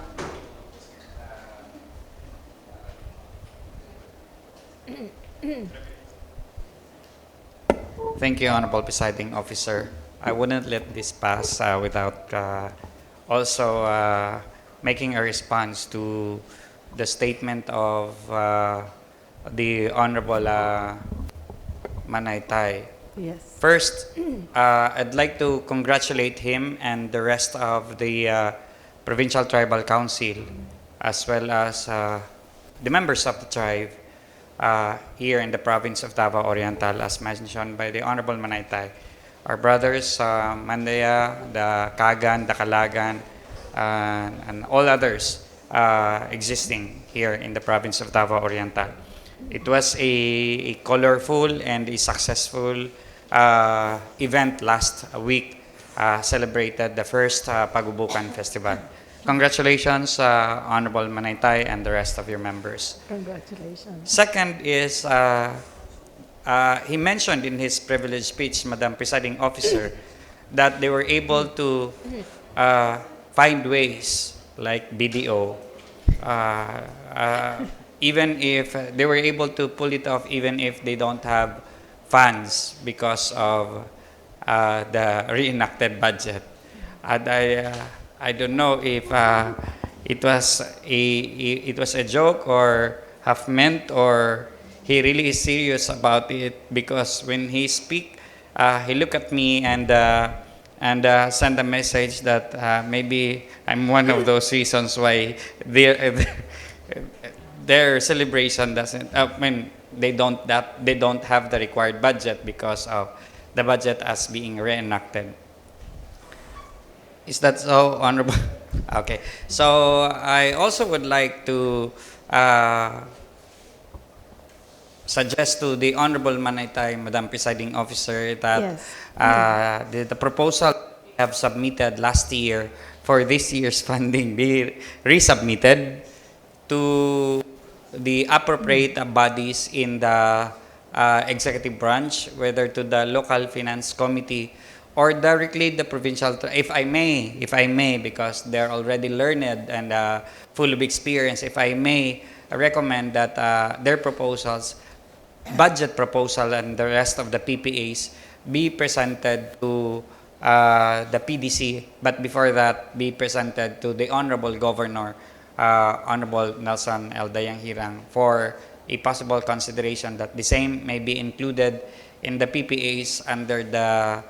Thank you, Honorable Presiding Officer. I wouldn't let this pass without also making a response to the statement of the Honorable Manaytay. Yes. First, I'd like to congratulate him and the rest of the Provincial Tribal Council, as well as the members of the tribe here in the province of Davao Oriental, as mentioned by the Honorable Manaytay. our brothers, Mandaya, the Kagan, the Kalagan, and all others existing here in the province of Davao Oriental. It was a colorful and a successful event last week, celebrated the first Pagubukan Festival. Congratulations, Honorable Manaytay and the rest of your members. Congratulations. Second is, he mentioned in his privilege speech, Madam Presiding Officer, that they were able to find ways like BDO, even if they were able to pull it off, even if they don't have funds because of the reenacted budget. And I don't know if it was a joke or half meant, or he really is serious about it, because when he speak, he look at me and send a message that maybe I'm one of those reasons why their celebration doesn't. They don't have the required budget because of the budget as being reenacted. Is that so, Honorable? Okay. So I also would like to suggest to the Honorable Manaytay, Madam Presiding Officer, that the proposal we have submitted last year for this year's funding be resubmitted to the appropriate bodies in the executive branch, whether to the local finance committee or directly the provincial, if I may, because they're already learned and full of experience, if I may recommend that their proposals, budget proposal and the rest of the PPAs be presented to the PDC, but before that be presented to the Honorable Governor, Honorable Nelson L. Dayanghirang, for a possible consideration that the same may be included in the PPAs under the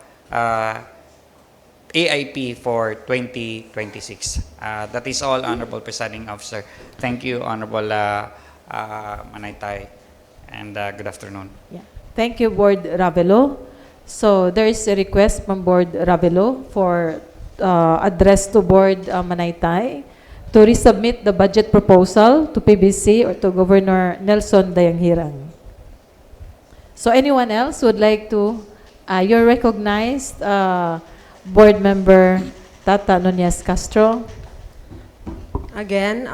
AIP for 2026. That is all, Honorable Presiding Officer. Thank you, Honorable Manaytay, and good afternoon. Yeah. Thank you, Board Ravelo. So there is a request from Board Ravelo for address to Board Manaytay to resubmit the budget proposal to PBC or to Governor Nelson Dayanghirang. So anyone else would like to? You're recognized, Board Member Tata Nunez Castro. Again,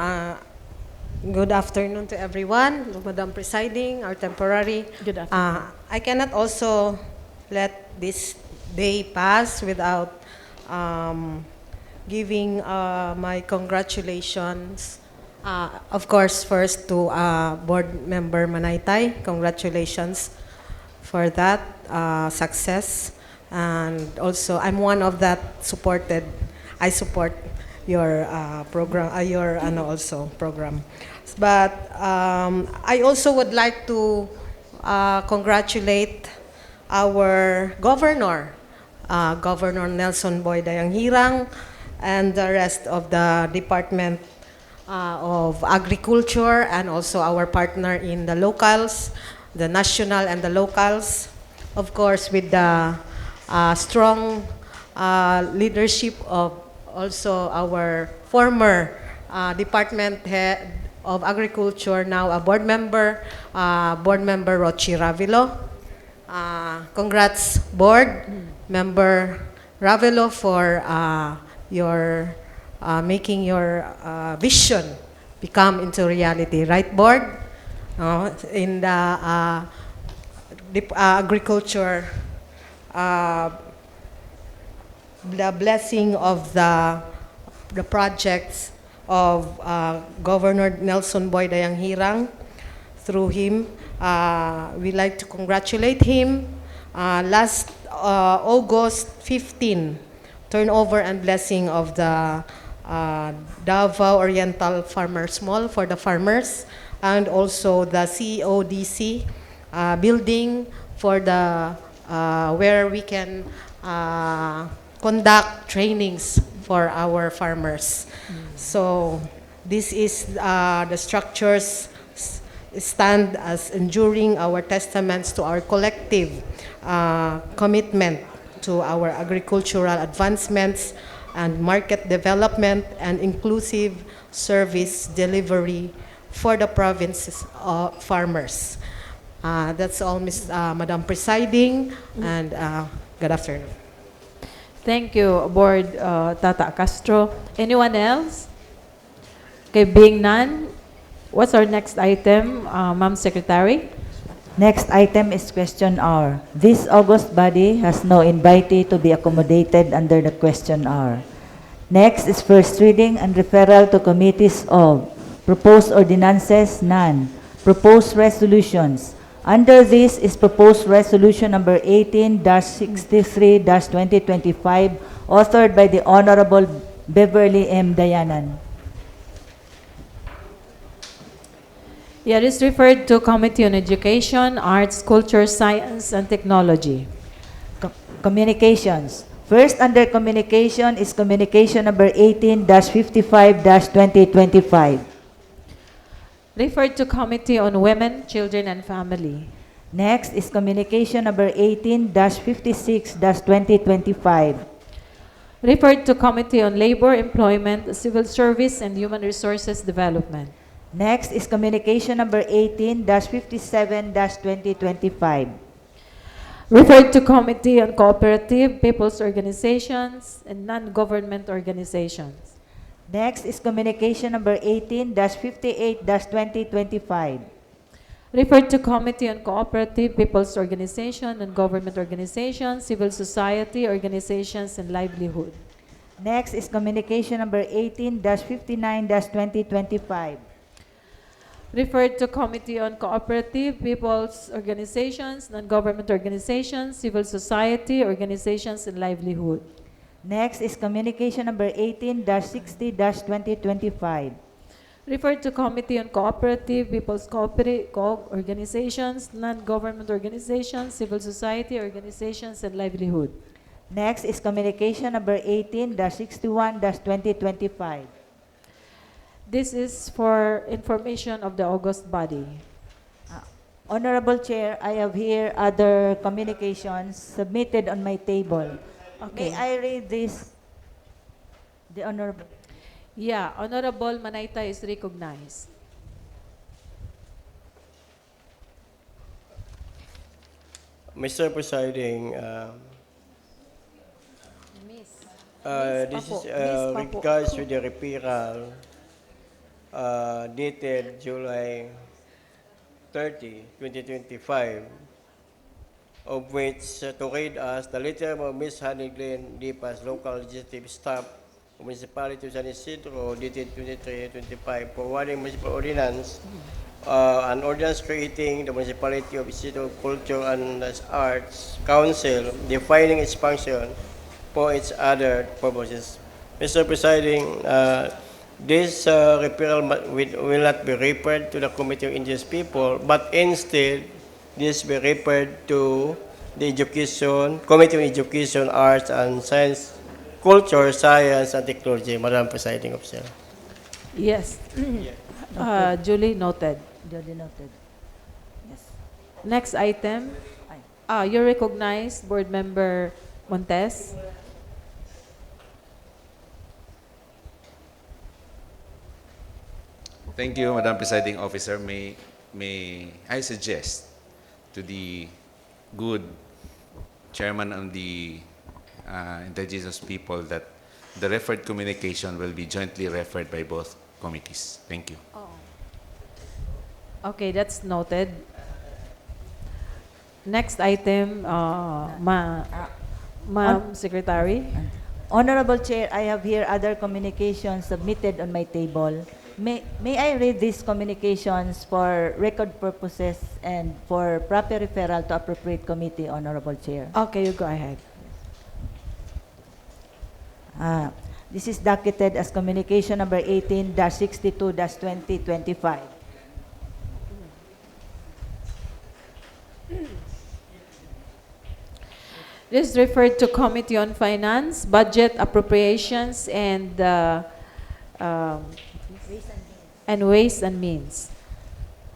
good afternoon to everyone. Madam Presiding, our temporary. Good afternoon. I cannot also let this day pass without giving my congratulations. Of course, first to Board Member Manaytay, congratulations for that success. And also, I'm one of that supported. I support your program, program. But I also would like to congratulate our governor, Governor Nelson Boy Dayanghirang, and the rest of the Department of Agriculture, and also our partner in the locals, the national and the locals, of course, with the strong leadership of also our former Department Head of Agriculture, now a Board Member Rochi Ravelo. Congrats, Board Member Ravelo, for your making your vision become into reality. Right, Board? In the agriculture, the blessing of the projects of Governor Nelson Boy Dayanghirang. Through him, we like to congratulate him. Last August 15, turnover and blessing of the Davao Oriental Farmers Mall for the farmers, and also the CODC building for the where we can conduct trainings for our farmers. So this is the structures stand as enduring our testaments to our collective commitment to our agricultural advancements and market development and inclusive service delivery for the province's farmers. That's all, Madam Presiding, and good afternoon. Thank you, Board Tata Castro. Anyone else? Okay, being none, what's our next item, Ma'am Secretary? Next item is question hour. This august body has no invitee to be accommodated under the question hour. Next is first reading and referral to committees of proposed ordinances, none. Proposed resolutions. Under this is proposed resolution number 18-63-2025, authored by the Honorable Beverly M. Dayanan. Yeah, it is referred to Committee on Education, Arts, Culture, Science, and Technology. Communications. First under communication is communication number 18-55-2025. Referred to Committee on Women, Children, and Family. Next is communication number 18-56-2025. Referred to Committee on Labor, Employment, Civil Service, and Human Resources Development. Next is communication number 18-57-2025. Referred to Committee on Cooperative, People's Organizations, and Non-Government Organizations. Next is communication number 18-58-2025. Referred to Committee on Cooperative, People's Organization, and Government Organizations, Civil Society Organizations, and Livelihood. Next is communication number 18-59-2025. Referred to Committee on Cooperative, People's Organizations, Non-Government Organizations, Civil Society Organizations, and Livelihood. Next is communication number 18-60-2025. Referred to Committee on Cooperative, People's Organizations, Non-Government Organizations, Civil Society Organizations, and Livelihood. Next is communication number 18-61-2025. This is for information of the August body. Honorable Chair, I have here other communications submitted on my table. Okay. May I read this? The Honorable. Yeah, Honorable Manayta is recognized. Mr. Presiding, this is regards to the referral dated July 30, 2025, of which to read as the letter of Ms. Honey Glenn Dipas, local legislative staff of Municipality of San Isidro, dated 23-25, forwarding municipal ordinance, an ordinance creating the Municipality of Isidro Culture and Arts Council, defining its function for its other purposes. Mr. Presiding, this referral will not be referred to the Committee on Indigenous People, but instead, this will be referred to the Committee on Education, Arts, and Science, Culture, Science, and Technology. Madam Presiding Officer. Yes. Duly noted. Duly noted. Yes. Next item. You recognize Board Member Montes. Thank you, Madam Presiding Officer. May I suggest to the good chairman of the indigenous people that the referred communication will be jointly referred by both committees. Thank you. Okay, that's noted. Next item, Ma'am Secretary. Honorable Chair, I have here other communications submitted on my table. May I read these communications for record purposes and for proper referral to appropriate committee, Honorable Chair? Okay, you go ahead. This is docketed as communication number 18-62-2025. This is referred to Committee on Finance, Budget, Appropriations, and Ways and Means.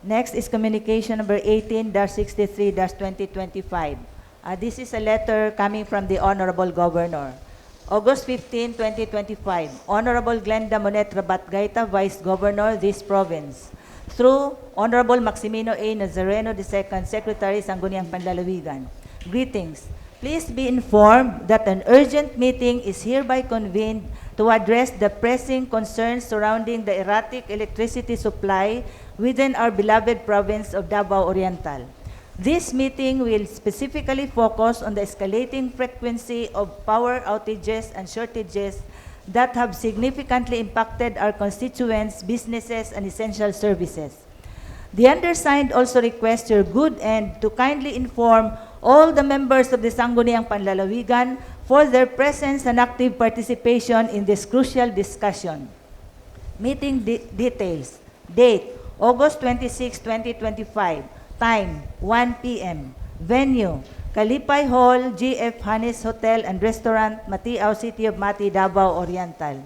Next is communication number 18-63-2025. This is a letter coming from the Honorable Governor. August 15, 2025, Honorable Glenda Monetra Batgaita, Vice Governor, this province. Through Honorable Maximino A. Nazareno II, Secretary, Sangguniang Panlalawigan. Greetings. Please be informed that an urgent meeting is hereby convened to address the pressing concerns surrounding the erratic electricity supply within our beloved province of Davao Oriental. This meeting will specifically focus on the escalating frequency of power outages and shortages that have significantly impacted our constituents, businesses, and essential services. The undersigned also requests your good end to kindly inform all the members of the Sangguniang Panlalawigan for their presence and active participation in this crucial discussion. Meeting details. Date, August 26, 2025. Time, 1 p.m. Venue, Kalipay Hall, GF Hanes Hotel and Restaurant, Matiao, City of Mati, Davao Oriental.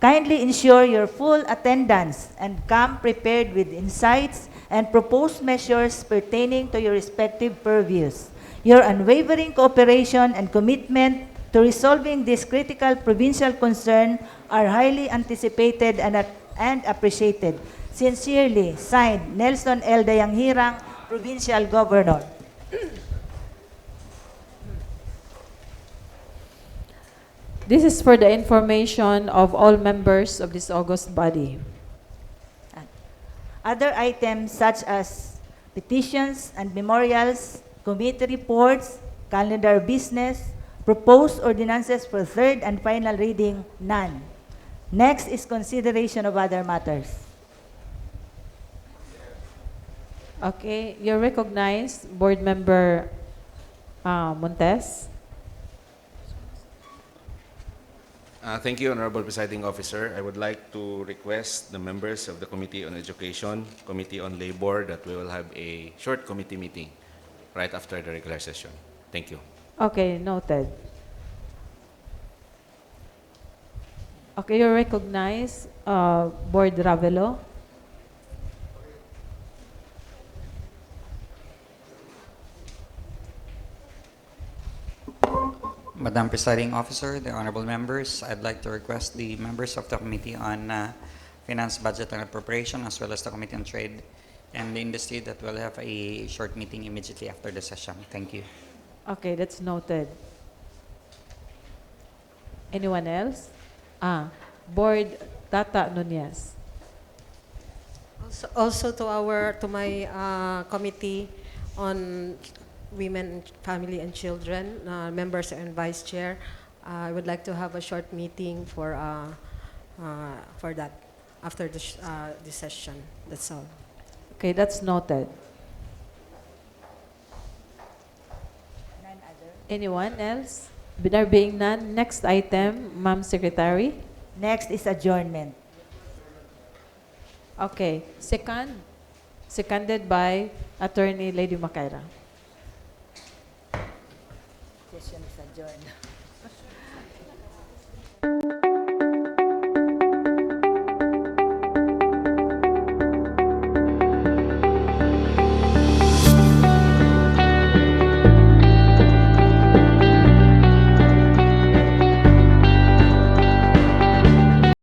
Kindly ensure your full attendance and come prepared with insights and proposed measures pertaining to your respective purviews. Your unwavering cooperation and commitment to resolving this critical provincial concern are highly anticipated and appreciated. Sincerely, signed, Nelson L. Dayanghirang, Provincial Governor. This is for the information of all members of this august body. Other items such as petitions and memorials, committee reports, calendar business, proposed ordinances for third and final reading, none. Next is consideration of other matters. Okay, you're recognized, Board Member Montes. Thank you, Honorable Presiding Officer. I would like to request the members of the Committee on Education, Committee on Labor, that we will have a short committee meeting right after the regular session. Thank you. Okay, noted. Okay, you're recognized, Board Ravelo. Madam Presiding Officer, the honorable members, I'd like to request the members of the Committee on Finance, Budget, and Appropriation, as well as the Committee on Trade and the Industry, that will have a short meeting immediately after the session. Thank you. Okay, that's noted. Anyone else? Board Tata Nunez. Also to my committee on Women, Family, and Children, members and Vice Chair, I would like to have a short meeting for that after this session. That's all. Okay, that's noted. Anyone else? There being none, next item, Ma'am Secretary. Next is adjournment. Okay, seconded by Attorney Lady Macaira. Session is adjourned.